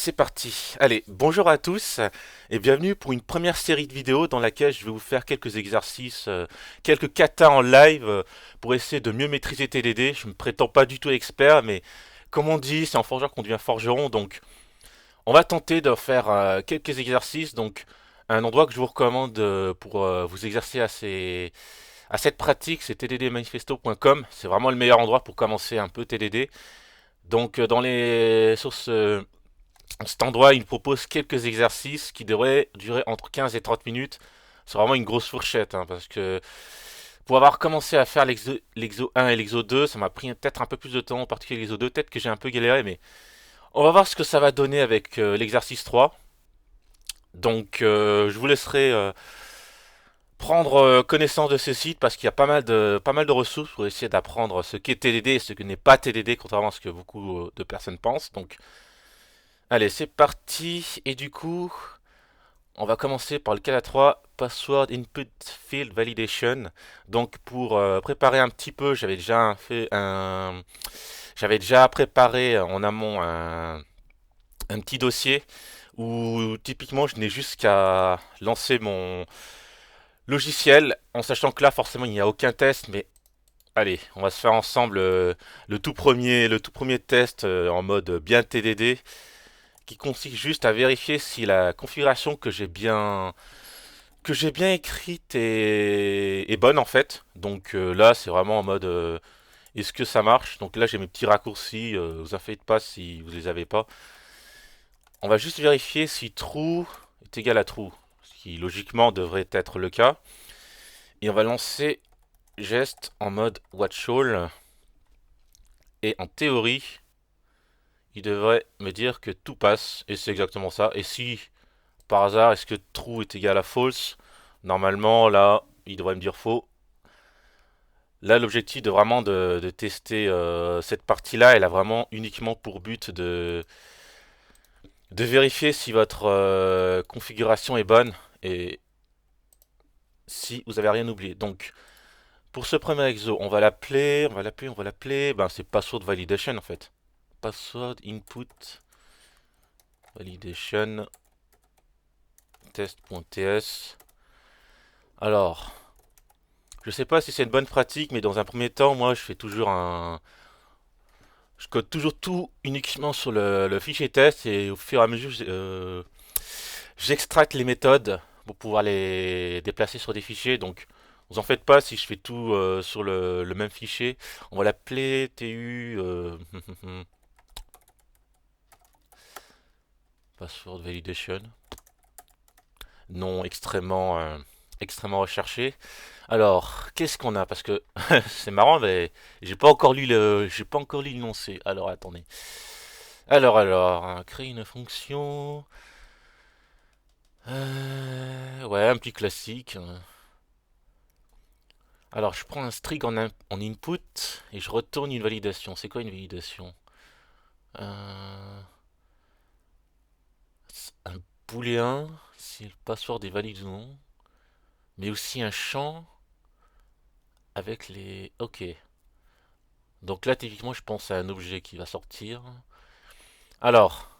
c'est parti. Allez, bonjour à tous et bienvenue pour une première série de vidéos dans laquelle je vais vous faire quelques exercices, quelques katas en live pour essayer de mieux maîtriser TDD. Je me prétends pas du tout expert, mais comme on dit, c'est en forgeant qu'on devient forgeron, donc on va tenter de faire quelques exercices. Donc un endroit que je vous recommande pour vous exercer à cette pratique, c'est tddmanifesto.com. C'est vraiment le meilleur endroit pour commencer un peu TDD. Donc sur cet endroit, il propose quelques exercices qui devraient durer entre 15 et 30 minutes. C'est vraiment une grosse fourchette, hein, parce que pour avoir commencé à faire l'exo 1 et l'exo 2, ça m'a pris peut-être un peu plus de temps, en particulier l'exo 2, peut-être que j'ai un peu galéré, mais on va voir ce que ça va donner avec l'exercice 3. Donc je vous laisserai prendre connaissance de ce site parce qu'il y a pas mal de ressources pour essayer d'apprendre ce qu'est TDD et ce que n'est pas TDD, contrairement à ce que beaucoup de personnes pensent. Donc allez, c'est parti. Et du coup, on va commencer par le cas 3, Password Input Field Validation. Donc pour préparer un petit peu, j'avais déjà préparé en amont un petit dossier où typiquement je n'ai juste qu'à lancer mon logiciel en sachant que là forcément il n'y a aucun test, mais allez, on va se faire ensemble le tout premier test en mode bien TDD qui consiste juste à vérifier si la configuration que j'ai bien écrite est bonne en fait. Donc là, c'est vraiment en mode est-ce que ça marche? Donc là, j'ai mes petits raccourcis, vous en faites pas si vous les avez pas. On va juste vérifier si true est égal à true, ce qui logiquement devrait être le cas. Et on va lancer geste en mode watch all. Et en théorie, il devrait me dire que tout passe, et c'est exactement ça. Et si par hasard, est-ce que true est égal à false? Normalement, là, il devrait me dire faux. Là, l'objectif de vraiment de tester cette partie-là, elle a vraiment uniquement pour but de vérifier si votre configuration est bonne et si vous avez rien oublié. Donc, pour ce premier exo, on va l'appeler, ben c'est password validation en fait. Password input validation test.ts. Alors, je sais pas si c'est une bonne pratique, mais dans un premier temps, moi, je code toujours tout uniquement sur le fichier test et au fur et à mesure, j'extracte les méthodes pour pouvoir les déplacer sur des fichiers. Donc, vous en faites pas si je fais tout sur le même fichier. On va l'appeler TU password validation. Nom extrêmement recherché. Alors, qu'est-ce qu'on a? Parce que c'est marrant, mais j'ai pas encore lu l'énoncé. Alors, attendez. Alors, hein, créer une fonction. Ouais, un petit classique. Alors, je prends un string en input et je retourne une validation. C'est quoi une validation? Euh, un booléen, si le password est valide ou non. Mais aussi un champ avec les... Ok. Donc là, typiquement, je pense à un objet qui va sortir. Alors,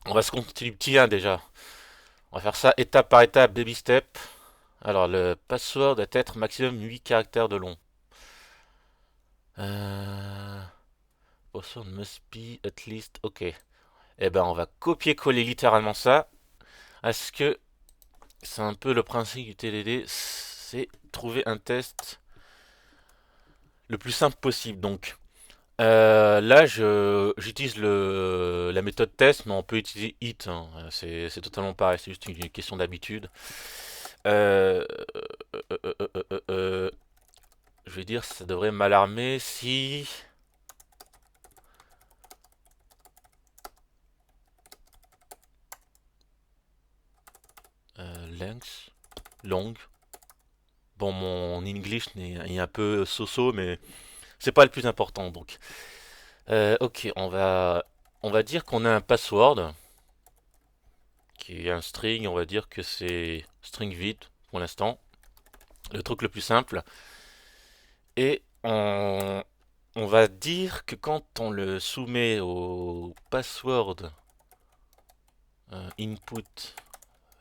on va se compter du petit 1 déjà. On va faire ça étape par étape, baby step. Alors, le password doit être maximum 8 caractères de long. Euh... Password must be at least... Ok. Eh ben, on va copier-coller littéralement ça. Est-ce que c'est un peu le principe du TDD? C'est trouver un test le plus simple possible. Donc, là, j'utilise la méthode test, mais on peut utiliser it, hein. C'est totalement pareil, c'est juste une question d'habitude. Euh, euh, euh, euh, euh, euh, je vais dire, ça devrait m'alarmer si... length, long. Bon, mon English est un peu so-so, mais c'est pas le plus important. Donc, ok, on va dire qu'on a un password qui est un string. On va dire que c'est string vide pour l'instant, le truc le plus simple. Et on va dire que quand on le soumet au password input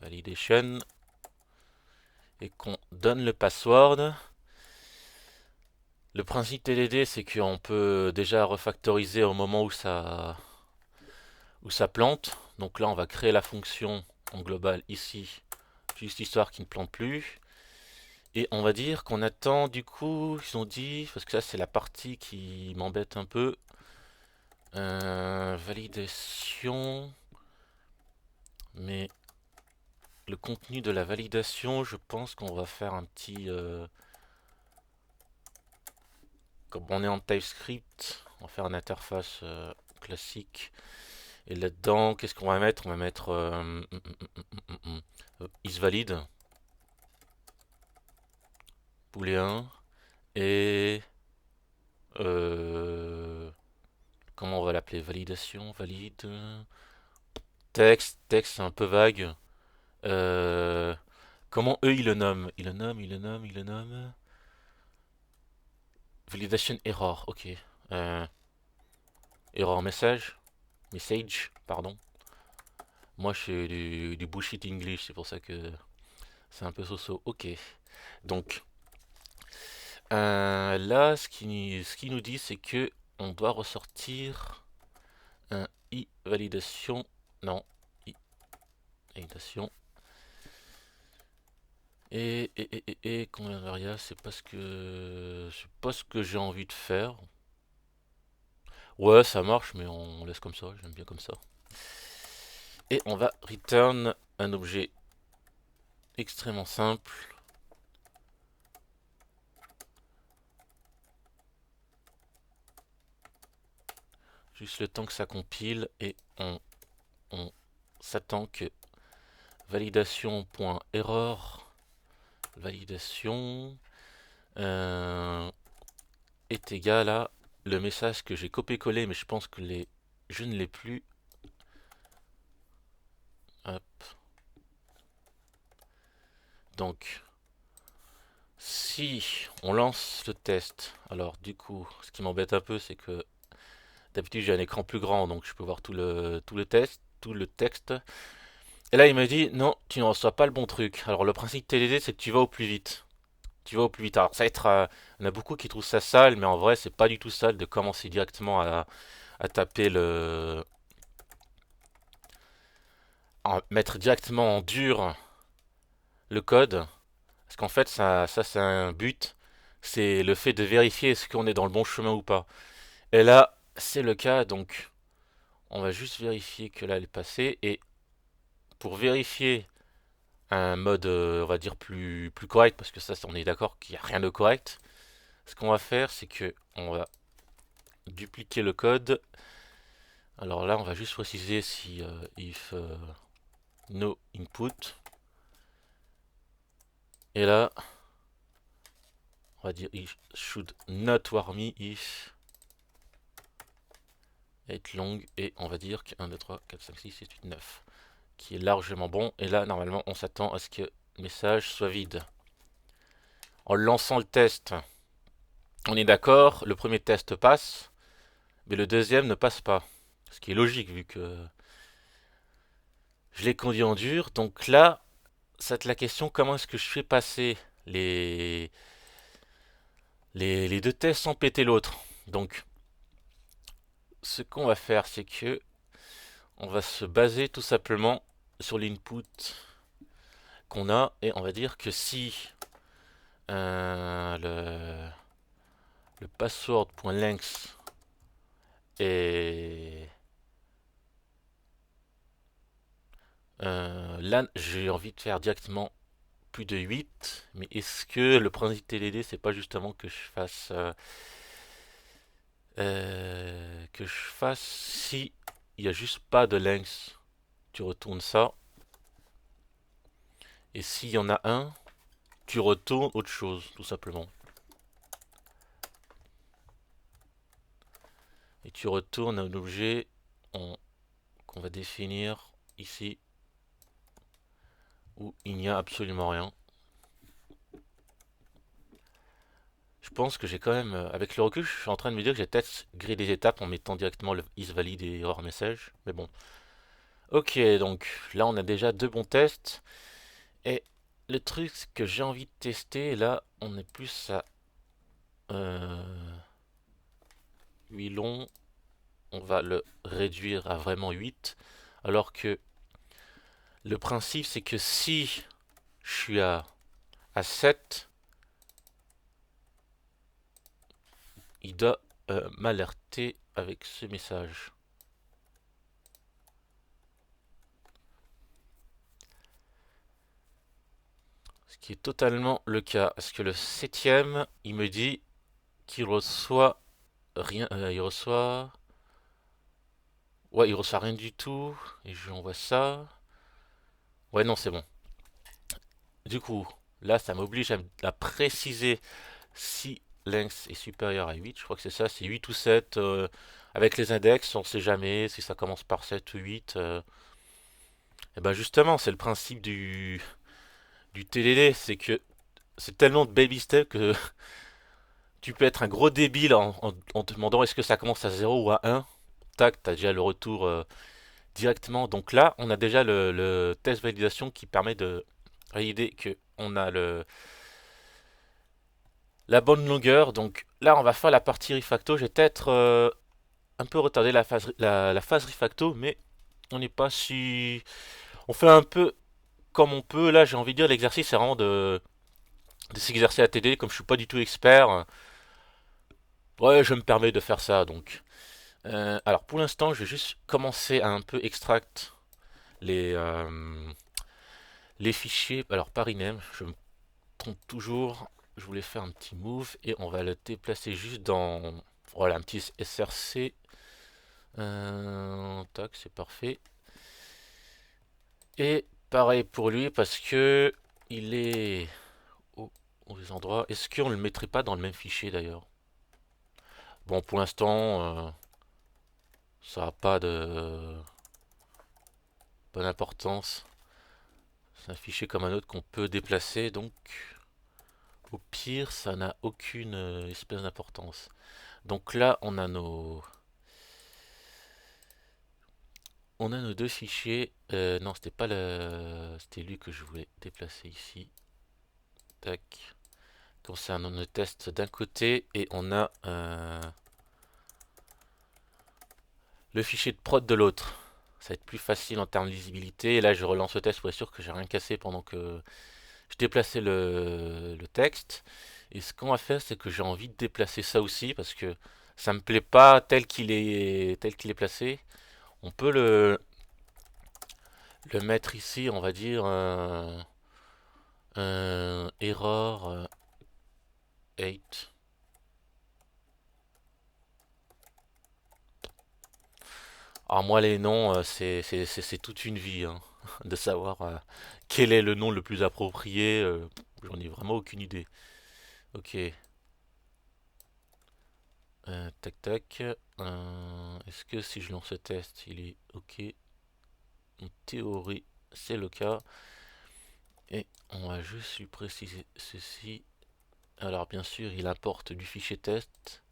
validation et qu'on donne le password. Le principe TDD, c'est qu'on peut déjà refactoriser au moment où ça plante. Donc là, on va créer la fonction en global ici, juste histoire qu'il ne plante plus. Et on va dire qu'on attend du coup, ils ont dit, parce que ça c'est la partie qui m'embête un peu, validation, mais le contenu de la validation, je pense qu'on va faire un petit, comme on est en TypeScript, on va faire une interface classique. Et là-dedans, qu'est-ce qu'on va mettre? On va mettre isValid, booléen, et comment on va l'appeler? Validation, valide, texte c'est un peu vague. Euh, comment eux ils le nomment? Ils le nomment. Validation error, ok. Euh, error pardon. Moi je suis du bullshit English, c'est pour ça que c'est un peu so-so. Ok. Donc là, ce qui nous dit, c'est que on doit ressortir un i validation. Non, i validation. Et combien de variables, c'est pas ce que j'ai envie de faire. Ouais, ça marche, mais on laisse comme ça. J'aime bien comme ça. Et on va return un objet extrêmement simple. Juste le temps que ça compile et on s'attend que validation.error validation est égal à le message que j'ai copié-collé, mais je pense que je ne l'ai plus. Hop. Donc, si on lance le test, alors du coup, ce qui m'embête un peu, c'est que d'habitude j'ai un écran plus grand, donc je peux voir tout le texte. Et là, il me dit non, tu ne reçois pas le bon truc. Alors le principe TDD, c'est que tu vas au plus vite. Tu vas au plus vite. Alors ça va être, il y en a beaucoup qui trouvent ça sale, mais en vrai, c'est pas du tout sale de commencer directement à taper mettre directement en dur le code. Parce qu'en fait, ça c'est un but. C'est le fait de vérifier est-ce qu'on est dans le bon chemin ou pas. Et là, c'est le cas, donc on va juste vérifier que là elle est passée. Et pour vérifier un mode, on va dire, plus correct, parce que ça, on est d'accord qu'il n'y a rien de correct, ce qu'on va faire, c'est que on va dupliquer le code. Alors là, on va juste préciser si if no input. Et là, on va dire if should not warm if être long et on va dire que 1, 2, 3, 4, 5, 6, 7, 8, 9 qui est largement bon et là normalement on s'attend à ce que le message soit vide. En lançant le test, on est d'accord, le premier test passe, mais le deuxième ne passe pas. Ce qui est logique vu que je l'ai conduit en dur. Donc là, c'est la question comment est-ce que je fais passer les, les deux tests sans péter l'autre. Donc ce qu'on va faire, c'est que on va se baser tout simplement sur l'input qu'on a et on va dire que si le password.length est là j'ai envie de faire directement plus de 8, mais est-ce que le principe TDD c'est pas justement que je fasse si il y a juste pas de length, tu retournes ça, et s'il y en a un, tu retournes autre chose, tout simplement. Et tu retournes un objet qu'on va définir ici, où il n'y a absolument rien. Je pense que j'ai quand même, avec le recul, je suis en train de me dire que j'ai peut-être grillé des étapes en mettant directement le isValid et error message. Mais bon. Ok, donc là on a déjà deux bons tests. Et le truc que j'ai envie de tester, là on est plus à 8 longs. On va le réduire à vraiment 8. Alors que le principe c'est que si je suis à 7, il doit m'alerter avec ce message. Ce qui est totalement le cas. Parce que le septième, il me dit qu'il reçoit rien. Il reçoit. Ouais, il reçoit rien du tout. Et je lui envoie ça. Ouais, non, c'est bon. Du coup, là, ça m'oblige à préciser si length est supérieur à 8. Je crois que c'est ça, c'est 8 ou 7. Avec les index, on sait jamais si ça commence par 7 ou 8. Et ben justement, c'est le principe du TDD. C'est que c'est tellement de baby steps que tu peux être un gros débile en te demandant est-ce que ça commence à 0 ou à 1. Tac, t'as déjà le retour directement. Donc là, on a déjà le test validation qui permet de valider que on a la bonne longueur. Donc là, on va faire la partie refacto. J'ai peut-être un peu retardé la phase refacto, mais on n'est pas si... On fait un peu comme on peut. Là, j'ai envie de dire, l'exercice c'est vraiment de s'exercer à TD. Comme je suis pas du tout expert, ouais, je me permets de faire ça. Donc, alors pour l'instant, je vais juste commencer à un peu extract les, euh, les fichiers. Alors par inem, je me trompe toujours. Je voulais faire un petit move et on va le déplacer juste dans, voilà, un petit src. Tac, c'est parfait. Et pareil pour lui parce que il est aux endroits. Est-ce qu'on le mettrait pas dans le même fichier d'ailleurs? Bon, pour l'instant, ça n'a pas de bonne importance. C'est un fichier comme un autre qu'on peut déplacer, donc au pire, ça n'a aucune espèce d'importance. Donc là, on a nos deux fichiers. Non, c'était pas c'était lui que je voulais déplacer ici. Tac. Comme ça, on a nos tests d'un côté et on a le fichier de prod de l'autre. Ça va être plus facile en termes de lisibilité. Et là, je relance le test pour être sûr que j'ai rien cassé pendant que je déplaçais le texte. Et ce qu'on va faire, c'est que j'ai envie de déplacer ça aussi parce que ça me plaît pas tel qu'il est placé. On peut le mettre ici, on va dire error 8. Alors moi les noms, c'est toute une vie hein, de savoir quel est le nom le plus approprié. J'en ai vraiment aucune idée. Ok, tac tac. Est-ce que si je lance ce test, il est ok? En théorie, c'est le cas. Et on va juste lui préciser ceci. Alors bien sûr, il importe du fichier test.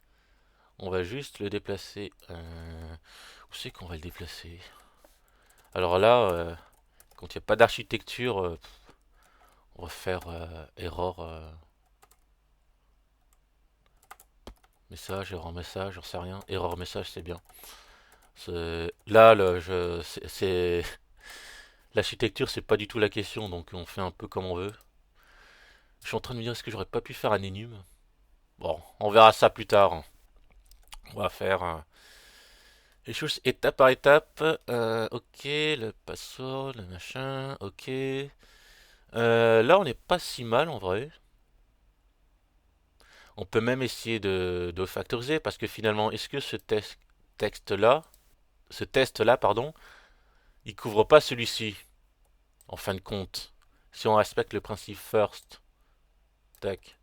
On va juste le déplacer. Où c'est qu'on va le déplacer? Alors là, quand il n'y a pas d'architecture, on va faire erreur message, erreur message, j'en sais rien. Erreur message, c'est bien. Là, l'architecture, c'est pas du tout la question, donc on fait un peu comme on veut. Je suis en train de me dire, est-ce que j'aurais pas pu faire un enum? Bon, on verra ça plus tard. On va faire les choses étape par étape. Ok, le password, le machin, ok. Là, on n'est pas si mal en vrai. On peut même essayer de factoriser parce que finalement, est-ce que texte-là, ce test-là, pardon, il couvre pas celui-ci en fin de compte. Si on respecte le principe first, tac.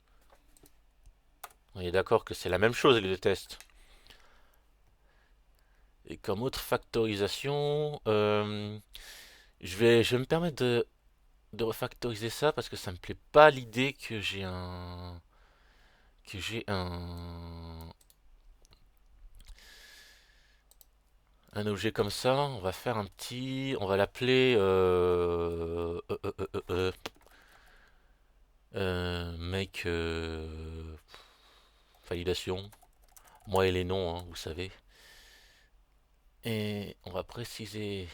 On est d'accord que c'est la même chose les deux tests. Et comme autre factorisation, je vais me permettre de refactoriser ça parce que ça me plaît pas l'idée que j'ai un objet comme ça, on va faire un petit, on va l'appeler make validation. Moi et les noms, hein, vous savez. Et on va préciser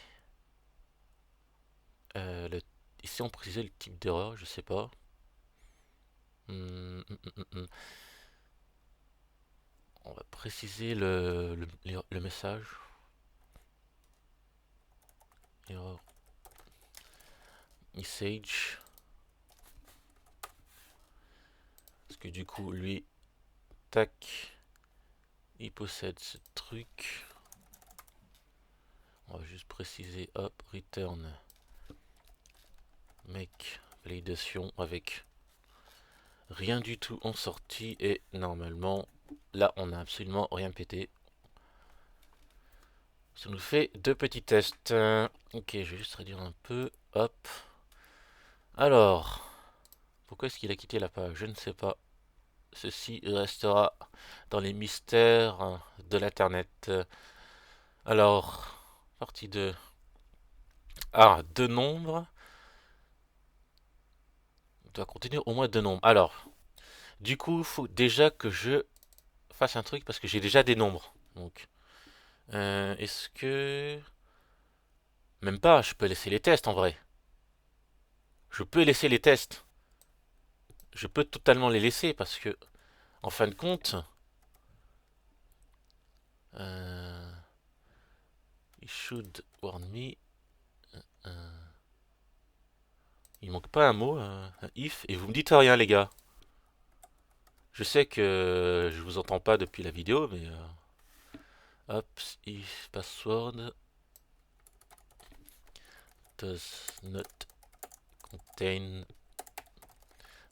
ici on précisait le type d'erreur, je sais pas. Hum. On va préciser le message. Error message. Parce que du coup, lui, tac, il possède ce truc. On va juste préciser, hop, return make validation avec rien du tout en sortie. Et normalement, là, on n'a absolument rien pété. Ça nous fait deux petits tests. Ok, je vais juste réduire un peu. Hop. Alors, pourquoi est-ce qu'il a quitté la page? Je ne sais pas. Ceci restera dans les mystères de l'Internet. Alors, partie 2. Ah, deux nombres. On doit contenir au moins deux nombres. Alors, du coup, il faut déjà que je fasse un truc parce que j'ai déjà des nombres. Donc, est-ce que... Même pas, je peux laisser les tests en vrai. Je peux laisser les tests. Je peux totalement les laisser parce que, en fin de compte, euh, il should warn me. euh, il manque pas un mot, un if, et vous me dites rien, les gars. Je sais que je vous entends pas depuis la vidéo, mais hop, if password does not contain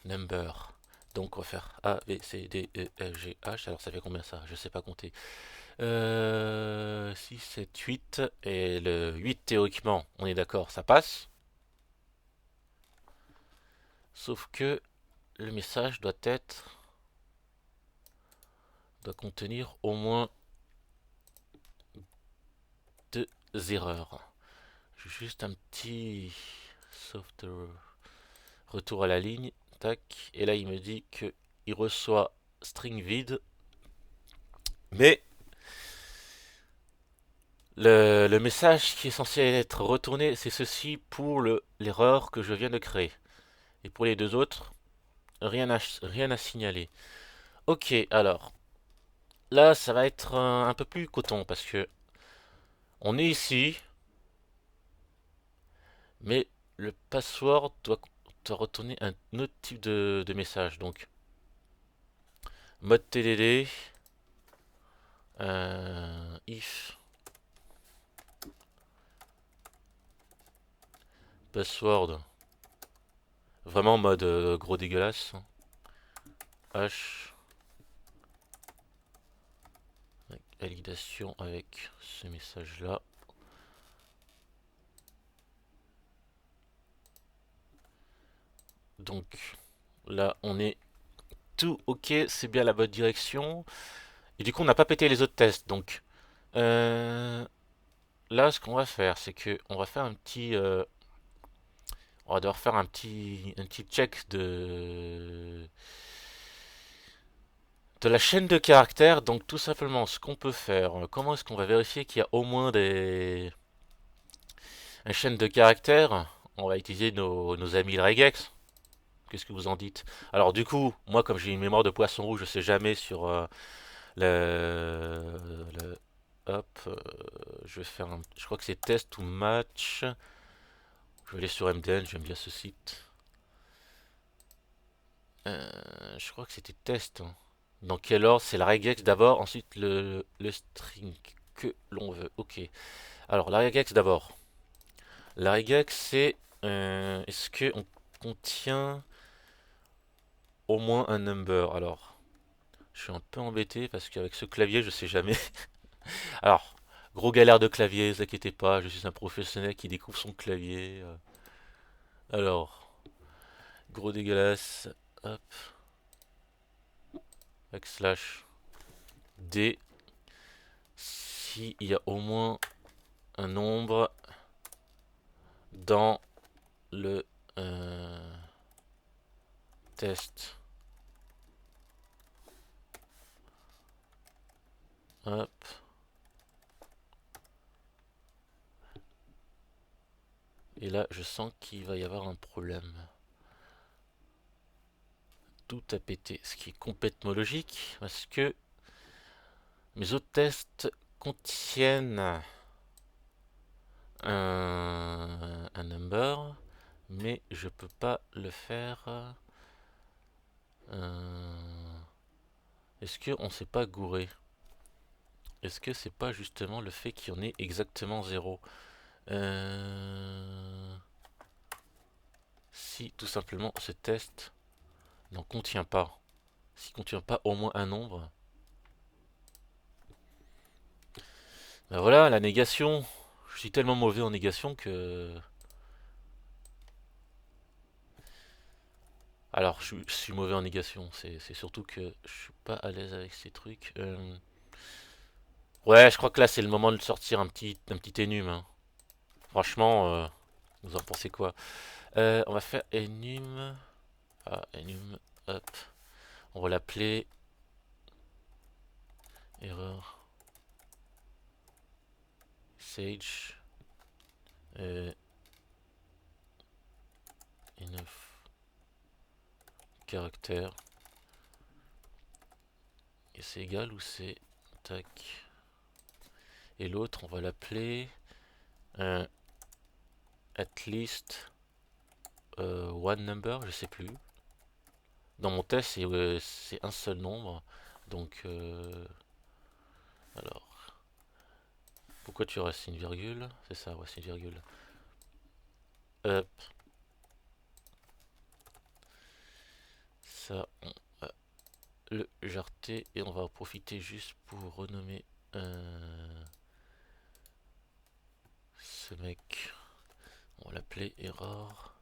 number. Donc on va faire A, B, C, D, E, F, G, H. Alors ça fait combien ça? Je sais pas compter. 6, 7, 8. Et le 8 théoriquement, on est d'accord, ça passe. Sauf que le message doit contenir au moins deux erreurs. Juste un petit software retour à la ligne. Tac. Et là il me dit que il reçoit string vide. Mais le message qui est censé être retourné, c'est ceci pour l'erreur que je viens de créer. Et pour les deux autres, rien à signaler. Ok, alors là, ça va être un peu plus coton parce que on est ici, mais le password doit retourner un autre type de message. Donc, mode TDD, if password, vraiment mode gros dégueulasse, h validation avec ce message là. Donc là, on est tout ok, c'est bien la bonne direction. Et du coup, on n'a pas pété les autres tests. Donc là, ce qu'on va faire, c'est que on va faire un petit, on va devoir faire un petit check de la chaîne de caractères. Donc tout simplement, ce qu'on peut faire, comment est-ce qu'on va vérifier qu'il y a au moins une chaîne de caractères? On va utiliser nos amis le regex. Qu'est-ce que vous en dites? Alors du coup, moi comme j'ai une mémoire de poisson rouge, je sais jamais sur hop, je vais faire je crois que c'est test ou match. Je vais aller sur MDN, j'aime bien ce site. Je crois que c'était test, hein. Dans quel ordre? C'est la regex d'abord, ensuite le string que l'on veut. Ok. Alors la regex d'abord. La regex c'est est-ce que on contient au moins un number? Alors, je suis un peu embêté parce qu'avec ce clavier, je sais jamais. Alors, gros galère de clavier, ne vous inquiétez pas, je suis un professionnel qui découvre son clavier. Alors, gros dégueulasse, hop, backslash D, s'il y a au moins un nombre dans le test. Hop. Et là, je sens qu'il va y avoir un problème. Tout a pété, ce qui est complètement logique, parce que mes autres tests contiennent un number, mais je peux pas le faire. Est-ce qu'on s'est pas gouré? Est-ce que c'est pas justement le fait qu'il y en ait exactement 0? Si tout simplement ce test n'en contient pas, s'il contient pas au moins un nombre, ben voilà, la négation. Je suis tellement mauvais en négation que... Alors, je suis mauvais en négation, c'est surtout que je suis pas à l'aise avec ces trucs. Ouais, je crois que là c'est le moment de sortir un petit énum, hein. Franchement, vous en pensez quoi? On va faire enum. Ah, enum, hop. On va l'appeler erreur sage enough caractère. Et c'est égal ou c'est tac. Et l'autre, on va l'appeler at least one number, je sais plus. Dans mon test, c'est un seul nombre. Donc, alors, pourquoi tu restes une virgule? C'est ça, ouais, c'est une virgule. Hop, ça, on va le jarter et on va en profiter juste pour renommer ce mec. On va l'appeler error.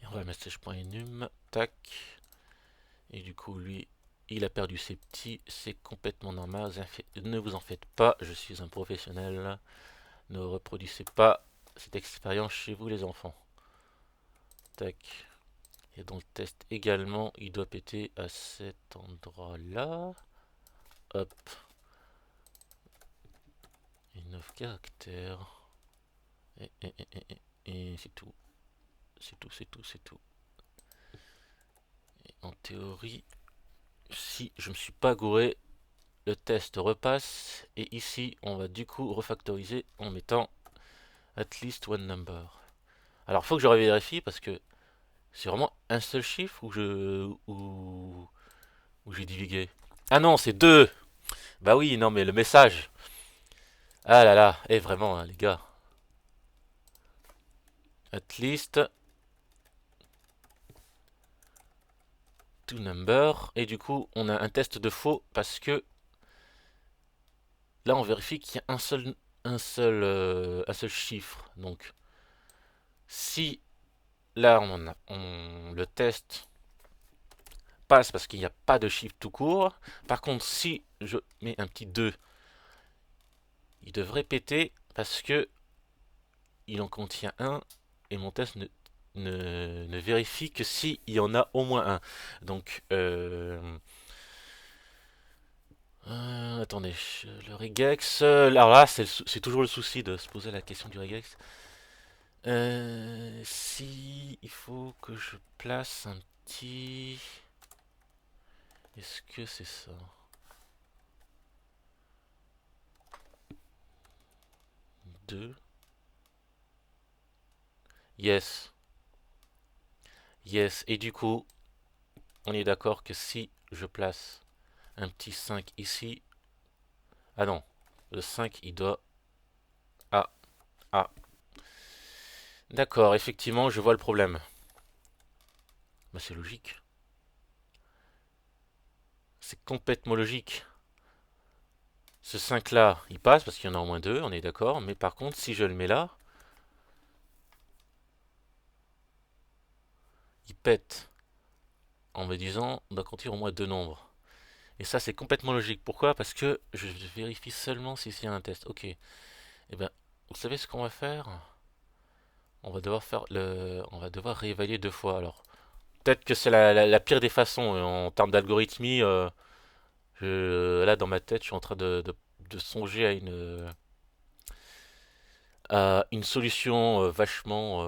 Et on va message.enum, tac. Et du coup, lui, il a perdu ses petits, c'est complètement normal. Ne vous en faites pas, je suis un professionnel. Ne reproduisez pas cette expérience chez vous, les enfants. Tac. Et dans le test également, il doit péter à cet endroit-là. Hop. Et 9 caractères. Et c'est tout. C'est tout, c'est tout, c'est tout. Et en théorie, si je me suis pas gouré, le test repasse. Et ici, on va du coup refactoriser en mettant at least one number. Alors, faut que je revérifie parce que c'est vraiment un seul chiffre ou j'ai divigué. Ah non, c'est deux. Bah oui, non, mais le message. Ah là là, et vraiment, hein, les gars. At least two number. Et du coup, on a un test de faux parce que là, on vérifie qu'il y a un seul chiffre. Donc, si là, le test passe parce qu'il n'y a pas de chiffre tout court. Par contre, si je mets un petit 2, il devrait péter parce que il en contient un et mon test ne vérifie que s'il y en a au moins un. Donc, attendez, le regex. Alors là, c'est toujours le souci de se poser la question du regex. Si il faut que je place un petit. Est-ce que c'est ça? Deux. Yes. Yes. Et du coup, on est d'accord que si je place un petit 5 ici. Ah non. Le 5, il doit. Ah. Ah. D'accord, effectivement, je vois le problème. Bah, c'est logique. C'est complètement logique. Ce 5 là, il passe parce qu'il y en a au moins deux, on est d'accord. Mais par contre, si je le mets là, il pète en me disant on doit compter au moins deux nombres. Et ça, c'est complètement logique. Pourquoi? Parce que je vérifie seulement si s'il y a un test. Ok. Eh bien, vous savez ce qu'on va faire? On va devoir réévaluer deux fois. Alors, peut-être que c'est la pire des façons en termes d'algorithmie. Là, dans ma tête, je suis en train de songer à une solution vachement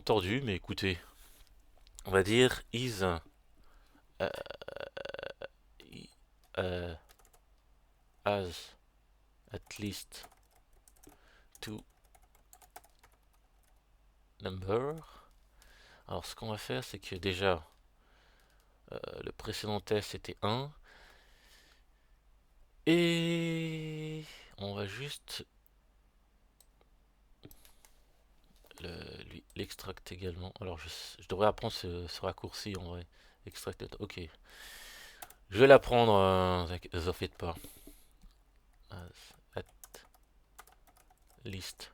tordue. Mais écoutez, on va dire uh, uh, has at least two numbers. Alors, ce qu'on va faire, c'est que déjà, le précédent test était 1. Et on va juste l'extract également. Alors je devrais apprendre ce raccourci en vrai. Extract. Ok. Je vais l'apprendre, ne vous en faites pas. At least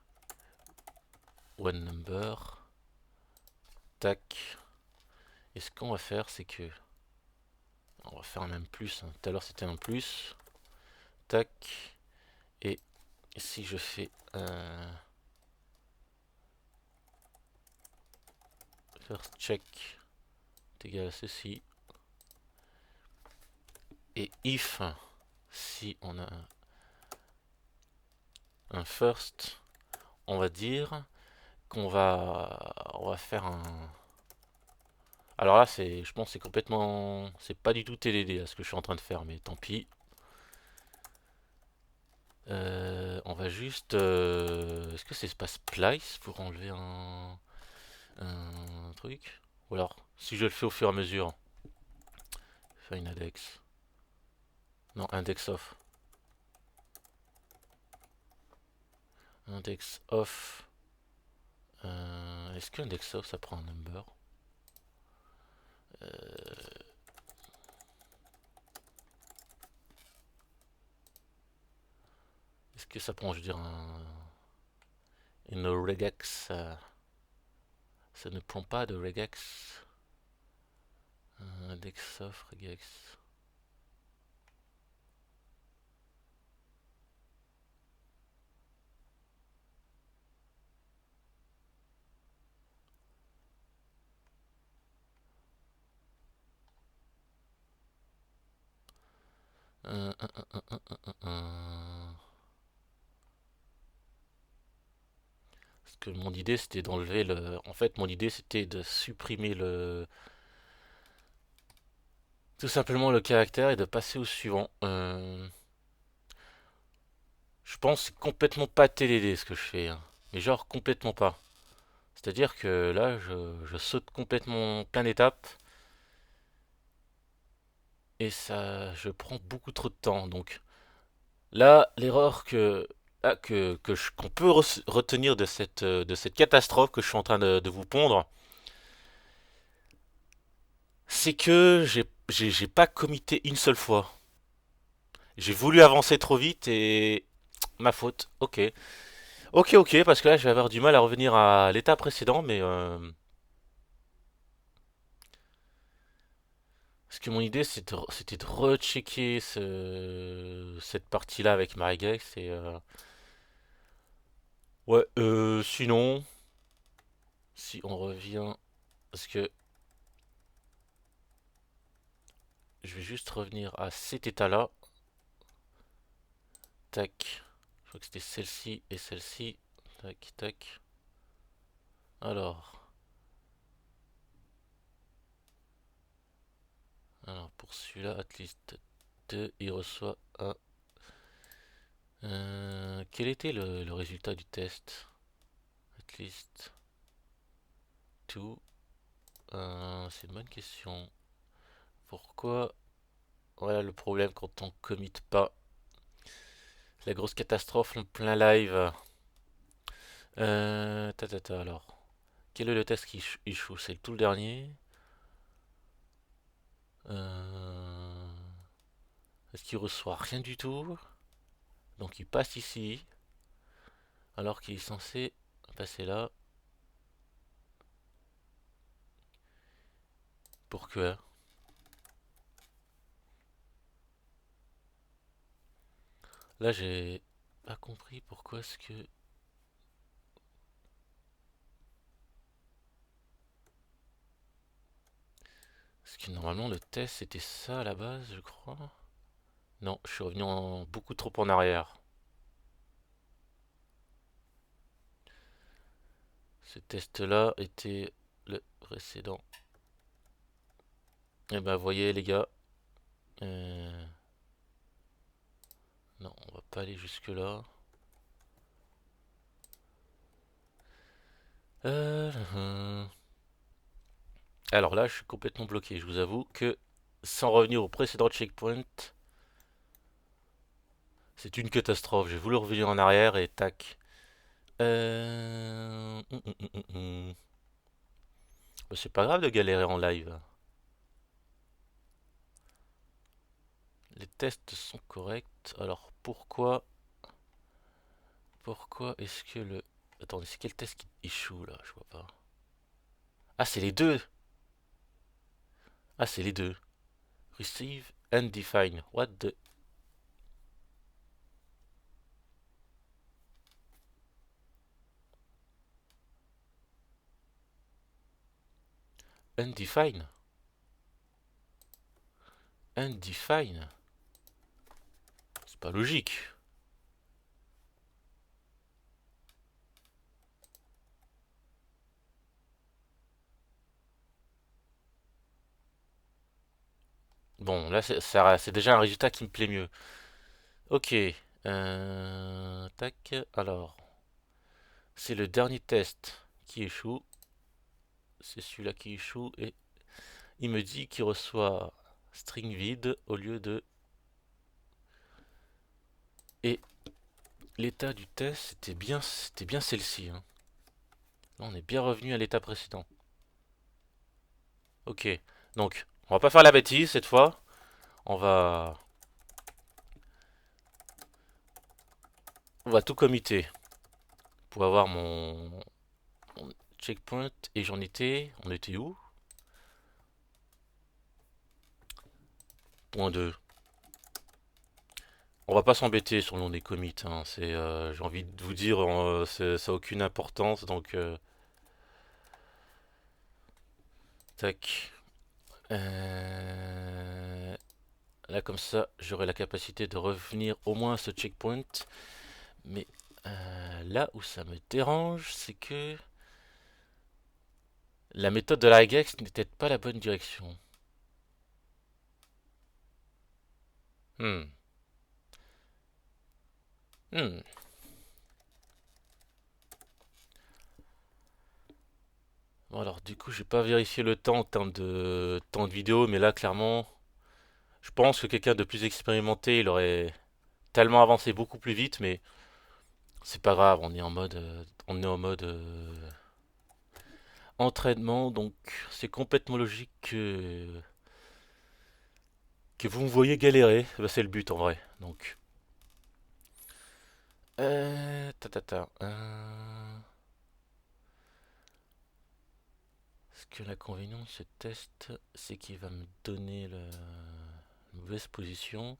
one number. Tac. Et ce qu'on va faire, c'est que on va faire un même plus. Hein. Tout à l'heure c'était un plus. Tac. Et si je fais un first check est égal à ceci. Et if si on a un first, on va dire on va faire un. Alors là, je pense, c'est complètement, c'est pas du tout TDD là, ce que je suis en train de faire, mais tant pis. On va juste, est-ce que c'est pas splice pour enlever un truc? Ou alors, si je le fais au fur et à mesure, faire une index. Non, index off. Index off. Est-ce que index off ça prend un number? Est-ce que ça prend, je veux dire, une regex? Ça ne prend pas de regex. Index off, regex. Parce que mon idée c'était d'enlever le. En fait, mon idée c'était de supprimer le. Tout simplement le caractère et de passer au suivant. Je pense que c'est complètement pas TDD ce que je fais. Hein. Mais genre complètement pas. C'est-à-dire que là, je saute complètement plein d'étapes. Et ça. Je prends beaucoup trop de temps. Donc là, l'erreur qu'on peut retenir de cette catastrophe que je suis en train de vous pondre, c'est que j'ai pas commité une seule fois. J'ai voulu avancer trop vite et ma faute. Ok. Ok, ok, parce que là, je vais avoir du mal à revenir à l'état précédent, mais parce que mon idée, c'était de rechecker cette partie-là avec MyGex et ouais. Sinon, si on revient, parce que je vais juste revenir à cet état-là. Tac. Je crois que c'était celle-ci et celle-ci. Tac, tac. Alors, pour celui-là, at least 2, il reçoit un. Quel était le résultat du test? At least 2. C'est une bonne question. Pourquoi? Voilà le problème quand on commit pas. La grosse catastrophe en plein live. Alors. Quel est le test qui échoue? C'est le tout le dernier. Euh, Est-ce qu'il reçoit rien du tout? Donc il passe ici. Alors qu'il est censé passer là. Pourquoi? Là, j'ai pas compris pourquoi est-ce que... Parce que normalement, le test, c'était ça à la base, je crois. Non, je suis revenu beaucoup trop en arrière. Ce test-là était le précédent. Et ben, voyez, les gars. euh, Non, on va pas aller jusque-là. Euh... Alors là, je suis complètement bloqué. Je vous avoue que sans revenir au précédent checkpoint, c'est une catastrophe. J'ai voulu revenir en arrière et tac. Bah, c'est pas grave de galérer en live. Les tests sont corrects. Alors pourquoi est-ce que le... Attendez, c'est quel test qui échoue là? Je vois pas. Ah, c'est les deux. Ah, c'est les deux. Receive and define. What the... Undefined? Undefined? C'est pas logique. Bon, là, c'est déjà un résultat qui me plaît mieux. Ok. Tac. Alors, c'est le dernier test qui échoue. C'est celui-là qui échoue. Et il me dit qu'il reçoit string vide au lieu de... Et l'état du test, c'était bien celle-ci, hein. Là, on est bien revenu à l'état précédent. Ok. Donc, on va pas faire la bêtise cette fois. On va... On va tout committer pour avoir mon checkpoint. Et j'en étais... On était où? Point 2. On va pas s'embêter sur le nom des commits, hein. J'ai envie de vous dire, ça a aucune importance, donc tac. Euh, Là comme ça, j'aurai la capacité de revenir au moins à ce checkpoint. Mais là où ça me dérange, c'est que la méthode de la regex n'est peut-être pas la bonne direction. Hmm. Hmm. Bon alors du coup, j'ai pas vérifié le temps en termes de temps de vidéo, mais là clairement, je pense que quelqu'un de plus expérimenté, il aurait tellement avancé beaucoup plus vite, mais c'est pas grave, on est en mode entraînement, donc c'est complètement logique que vous me voyez galérer. Bah, c'est le but en vrai. Donc, ta ta ta. Parce que l'inconvénient de ce test, c'est qu'il va me donner la mauvaise position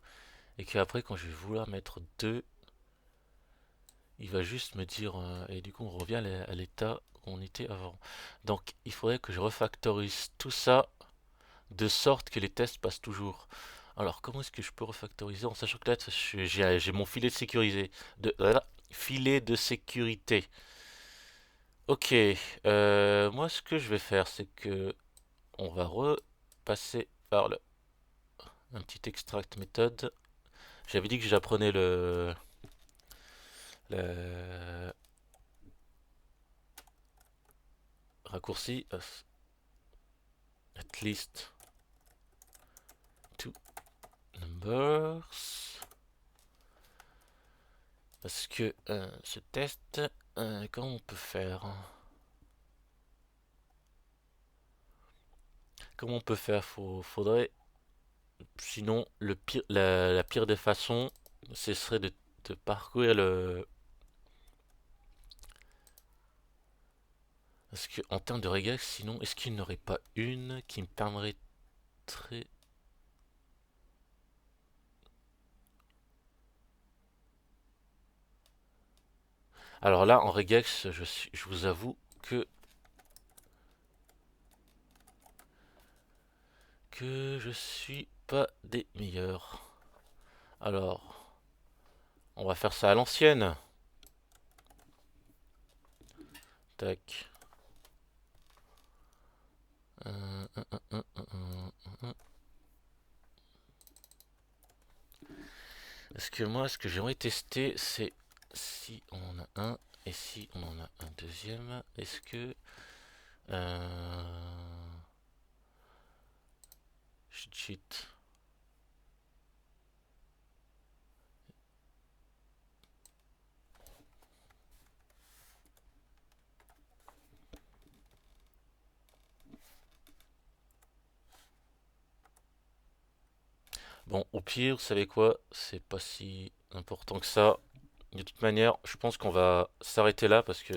et qu'après, quand je vais vouloir mettre 2, il va juste me dire et du coup, on revient à l'état où on était avant. Donc, il faudrait que je refactorise tout ça de sorte que les tests passent toujours. Alors, comment est-ce que je peux refactoriser en sachant que là, j'ai mon filet de sécurité. Filet de sécurité. Ok, moi ce que je vais faire, c'est que on va repasser par un petit extract méthode. J'avais dit que j'apprenais le raccourci at least two numbers. Parce que ce test, comment on peut faire? Comment on peut faire? Faudrait. Sinon, la pire des façons, ce serait de parcourir Parce que en termes de regex, sinon, est-ce qu'il n'y en aurait pas une qui me permettrait... Alors là, en regex, je vous avoue que je suis pas des meilleurs. Alors, on va faire ça à l'ancienne. Tac. Euh, euh, euh, euh, euh. Parce que moi, ce que j'aimerais tester, c'est si on en a un et si on en a un deuxième. Est-ce que cheat. Bon, au pire, vous savez quoi? C'est pas si important que ça. De toute manière, je pense qu'on va s'arrêter là parce que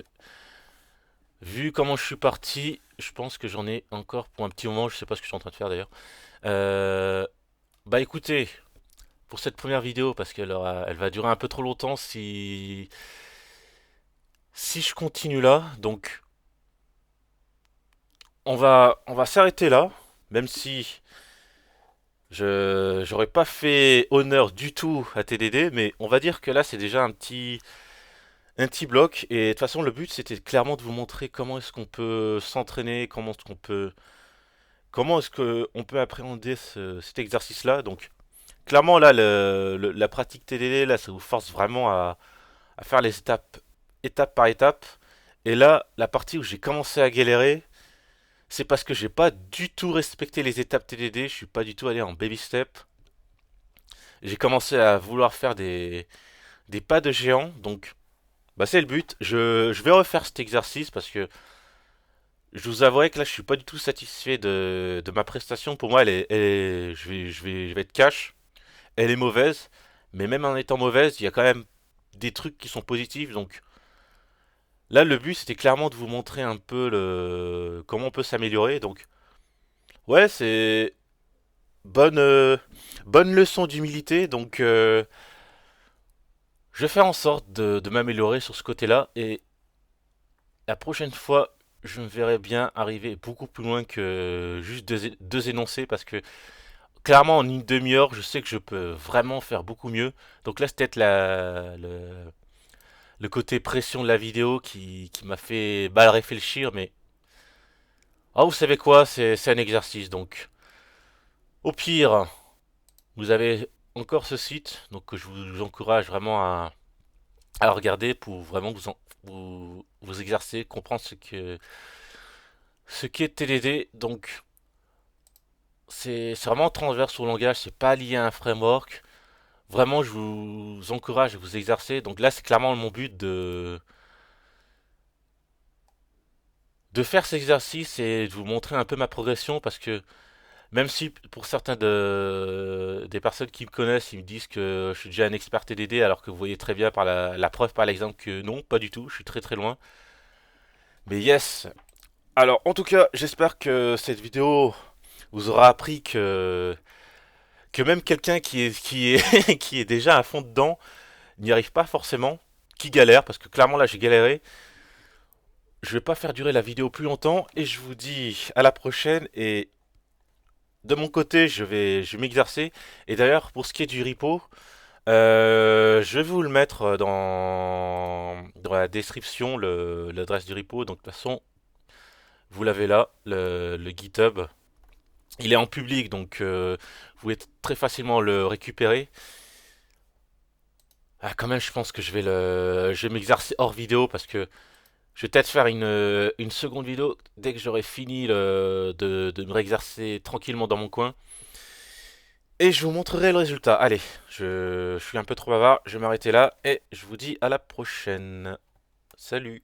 vu comment je suis parti, je pense que j'en ai encore pour un petit moment. Je sais pas ce que je suis en train de faire d'ailleurs. Euh, Bah écoutez, pour cette première vidéo, parce elle va durer un peu trop longtemps si je continue là. Donc on va s'arrêter là, même si je j'aurais pas fait honneur du tout à TDD, mais on va dire que là c'est déjà un petit bloc. Et de toute façon le but c'était clairement de vous montrer comment est-ce qu'on peut s'entraîner, comment est-ce que on peut appréhender cet exercice-là. Donc clairement là la pratique TDD là ça vous force vraiment à faire les étapes étape par étape. Et là la partie où j'ai commencé à galérer, c'est parce que j'ai pas du tout respecté les étapes TDD, je suis pas du tout allé en baby step. J'ai commencé à vouloir faire des pas de géant, donc bah c'est le but. Je vais refaire cet exercice parce que je vous avouerai que là je suis pas du tout satisfait de ma prestation. Pour moi je vais être cash, elle est mauvaise, mais même en étant mauvaise, il y a quand même des trucs qui sont positifs. Donc là le but c'était clairement de vous montrer un peu comment on peut s'améliorer. Donc ouais c'est bonne bonne leçon d'humilité. Donc je vais faire en sorte de m'améliorer sur ce côté-là et la prochaine fois, je me verrai bien arriver beaucoup plus loin que juste deux énoncés parce que clairement en une demi-heure, je sais que je peux vraiment faire beaucoup mieux. Donc là, c'est peut-être le côté pression de la vidéo qui m'a fait mal réfléchir, mais ah, vous savez quoi, c'est un exercice. Donc au pire, vous avez encore ce site, donc que je vous encourage vraiment à regarder pour vraiment vous exercer, comprendre ce qu'est TDD. Donc c'est vraiment transverse au langage, c'est pas lié à un framework. Vraiment, je vous encourage à vous exercer. Donc là, c'est clairement mon but de faire cet exercice et de vous montrer un peu ma progression parce que même si pour certains des personnes qui me connaissent, ils me disent que je suis déjà un expert TDD alors que vous voyez très bien par la preuve par l'exemple que non, pas du tout, je suis très très loin. Mais yes. Alors, en tout cas, j'espère que cette vidéo vous aura appris que même quelqu'un qui est déjà à fond dedans n'y arrive pas forcément, qui galère, parce que clairement là j'ai galéré. Je vais pas faire durer la vidéo plus longtemps et je vous dis à la prochaine. Et de mon côté, je vais m'exercer. Et d'ailleurs, pour ce qui est du repo, je vais vous le mettre dans la description, l'adresse du repo. Donc de toute façon, vous l'avez là, le GitHub. Il est en public, donc vous pouvez très facilement le récupérer. Ah, quand même, je pense que je vais m'exercer hors vidéo parce que je vais peut-être faire une seconde vidéo dès que j'aurai fini de me réexercer tranquillement dans mon coin. Et je vous montrerai le résultat. Allez, je suis un peu trop bavard, je vais m'arrêter là et je vous dis à la prochaine. Salut!